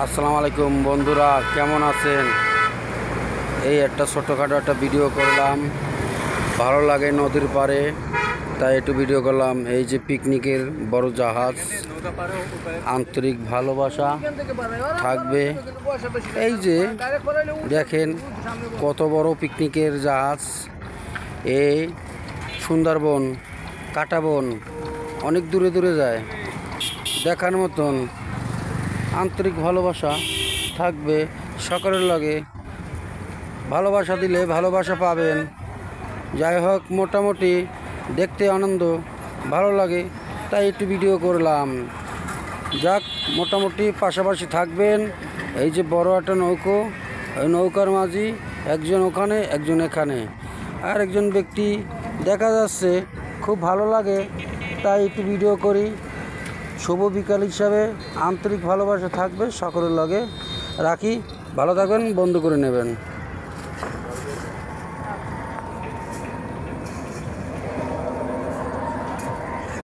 আসসালামু আলাইকুম বন্ধুরা, কেমন আছেন? এই একটা ছোটোখাটো একটা ভিডিও করলাম, ভালো লাগে নদীর পাড়ে তাই একটু ভিডিও করলাম। এই যে পিকনিকের বড় জাহাজ, আন্তরিক ভালোবাসা থাকবে। এই যে দেখেন কত বড় পিকনিকের জাহাজ, এই সুন্দরবন, কাটাবন অনেক দূরে দূরে যায়, দেখার মতন আন্তরিক ভালোবাসা থাকবে। সকলের লাগে ভালোবাসা দিলে ভালোবাসা পাবেন। যাই হোক, মোটামুটি দেখতে আনন্দ ভালো লাগে তাই একটু ভিডিও করলাম। যাক, মোটামুটি পাশাপাশি থাকবেন। এই যে বড় একটা নৌকো, ওই নৌকার মাঝি একজন ওখানে একজন এখানে, আর একজন ব্যক্তি দেখা যাচ্ছে। খুব ভালো লাগে তাই একটু ভিডিও করি। শুভ বিকাল হিসাবে আন্তরিক ভালোবাসা থাকবে, সকলের লগে রাখি। ভালো থাকবেন, বন্ধ করে নেবেন।